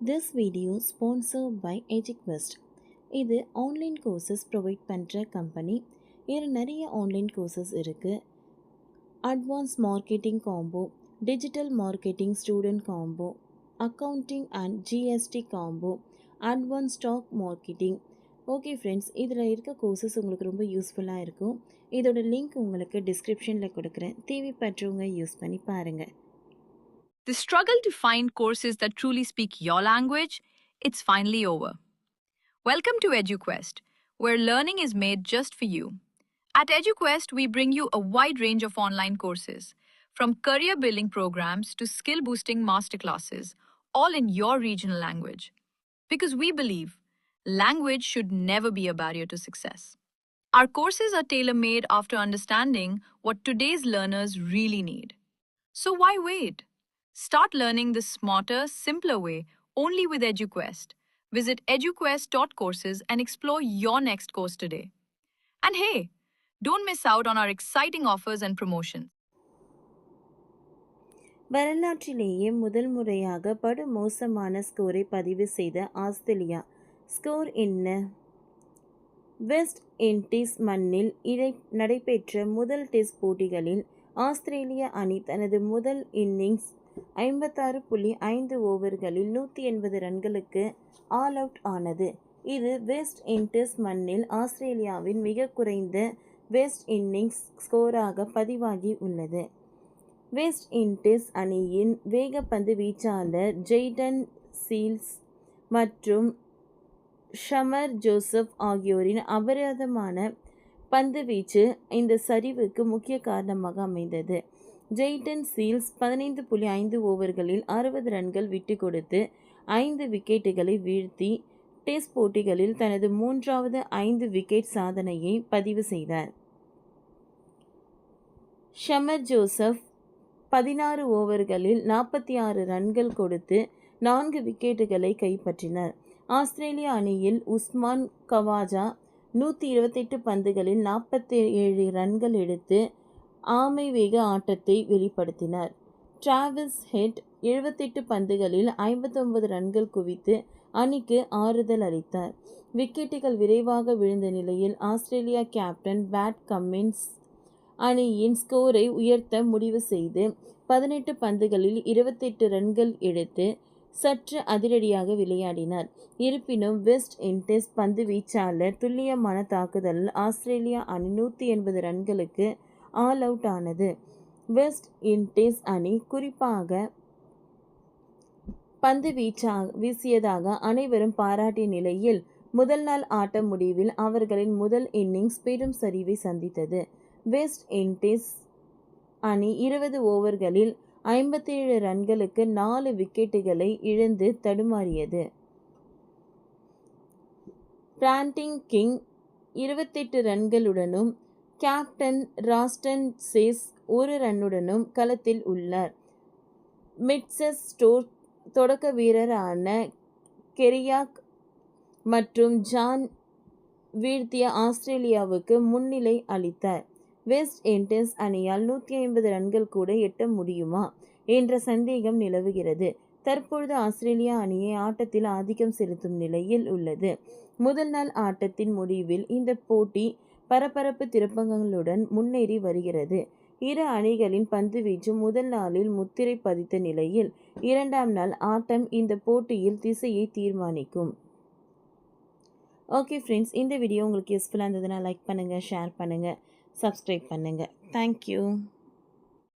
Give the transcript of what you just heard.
This video sponsored by EduQuest. இது online courses provide பண்ணுற கம்பெனி. இதில் நிறைய ஆன்லைன் கோர்சஸ் இருக்குது. Advance marketing combo, digital marketing student combo, accounting and GST combo, advance stock marketing. Okay friends, இதில் இருக்க courses உங்களுக்கு ரொம்ப யூஸ்ஃபுல்லாக இருக்கும். இதோட லிங்க் உங்களுக்கு டிஸ்கிரிப்ஷனில் கொடுக்குறேன். தேவைப்பட்டவங்க யூஸ் பண்ணி பாருங்கள். The struggle to find courses that truly speak your language, it's finally over. Welcome to EduQuest, where learning is made just for you. At EduQuest, we bring you a wide range of online courses, from career building programs to skill boosting masterclasses, all in your regional language. Because we believe language should never be a barrier to success. Our courses are tailor made after understanding what today's learners really need. So why wait? Start learning the smarter, simpler way only with EduQuest. Visit eduquest.courses and explore your next course today. And hey, don't miss out on our exciting offers and promotions. வரலாற்றிலேயே முதல் முறையாக படுமோசமான ஸ்கோரை பதிவு செய்த Australia. Score என்ன? West Indies மண்ணில் நடைபெற்ற முதல் டெஸ்ட் போட்டிகளில் ஆஸ்திரேலிய அணி தனது முதல் இன்னிங்ஸ் 56.5 ஓவர்களில் 180 ரன்களுக்கு ஆல் அவுட் ஆனது. இது வெஸ்ட் இண்டீஸ் மண்ணில் ஆஸ்திரேலியாவின் மிக குறைந்த வெஸ்ட் இன்னிங்ஸ் ஸ்கோராக பதிவாகி உள்ளது. வெஸ்ட் இண்டீஸ் அணியின் வேகப்பந்து வீச்சாளர் ஜெய்டன் சீல்ஸ் மற்றும் ஷமர் ஜோசப் ஆகியோரின் அபராதமான பந்து வீச்சு இந்த சரிவுக்கு முக்கிய காரணமாக அமைந்தது. ஜெய்டன் சீல்ஸ் 15.5 ஓவர்களில் 60 ரன்கள் விட்டு கொடுத்து 5 விக்கெட்டுகளை வீழ்த்தி டெஸ்ட் போட்டிகளில் தனது மூன்றாவது 5 விக்கெட் சாதனையை பதிவு செய்தார். ஷமர் ஜோசப் 16 ஓவர்களில் 46 ரன்கள் கொடுத்து 4 விக்கெட்டுகளை கைப்பற்றினார். ஆஸ்திரேலிய அணியில் உஸ்மான் கவாஜா 128 பந்துகளில் 47 ரன்கள் எடுத்து ஆமை வேக ஆட்டத்தை வெளிப்படுத்தினார். டிராவிஸ் ஹெட் 78 பந்துகளில் 59 ரன்கள் குவித்து அணிக்கு ஆறுதல் அளித்தார். விக்கெட்டுகள் விரைவாக விழுந்த நிலையில் ஆஸ்திரேலியா கேப்டன் பேட் கம்மின்ஸ் அணியின் ஸ்கோரை உயர்த்த முடிவு செய்து 18 பந்துகளில் 28 ரன்கள் எடுத்து சற்று அதிரடியாக விளையாடினார். இருப்பினும் வெஸ்ட் இண்டீஸ் பந்து வீச்சாளர் துல்லியமான தாக்குதலில் ஆஸ்திரேலியா அணி 180 ரன்களுக்கு ஆல் அவுட் ஆனது. வெஸ்ட் இண்டீஸ் அணி குறிப்பாக பந்து வீசியதாக அனைவரும் பாராட்டிய நிலையில் முதல் நாள் ஆட்ட முடிவில் அவர்களின் முதல் இன்னிங்ஸ் பெரும் சரிவை சந்தித்தது. வெஸ்ட் இண்டீஸ் அணி 20 ஓவர்களில் 57 ரன்களுக்கு 4 விக்கெட்டுகளை இழந்து தடுமாறியது. பிராண்டிங் கிங் 28 ரன்களுடனும் கேப்டன் ராஸ்டன் சேஸ் 1 ரன்னுடனும் களத்தில் உள்ளார். மிட்செல் ஸ்டோர் தொடக்க வீரரான கெரியாக் மற்றும் ஜான் வீழ்த்திய ஆஸ்திரேலியாவுக்கு முன்னிலை அளித்தார். வெஸ்ட் இண்டீஸ் அணியால் 150 ரன்கள் கூட எட்ட முடியுமா என்ற சந்தேகம் நிலவுகிறது. தற்பொழுது ஆஸ்திரேலியா அணியை ஆட்டத்தில் ஆதிக்கம் செலுத்தும் நிலையில் உள்ளது. முதல் நாள் ஆட்டத்தின் முடிவில் இந்த போட்டி பரபரப்பு திருப்பங்களுடன் முன்னேறி வருகிறது. இரு அணிகளின் பந்துவீச்சு முதல் நாளில் முத்திரை பதித்த நிலையில் இரண்டாம் நாள் ஆட்டம் இந்த போட்டியில் திசையை தீர்மானிக்கும். ஓகே ஃப்ரெண்ட்ஸ், இந்த வீடியோ உங்களுக்கு யூஸ்ஃபுல்லாக இருந்ததுன்னா லைக் பண்ணுங்கள், ஷேர் பண்ணுங்கள், சப்ஸ்கிரைப் பண்ணுங்கள். தேங்க்யூ.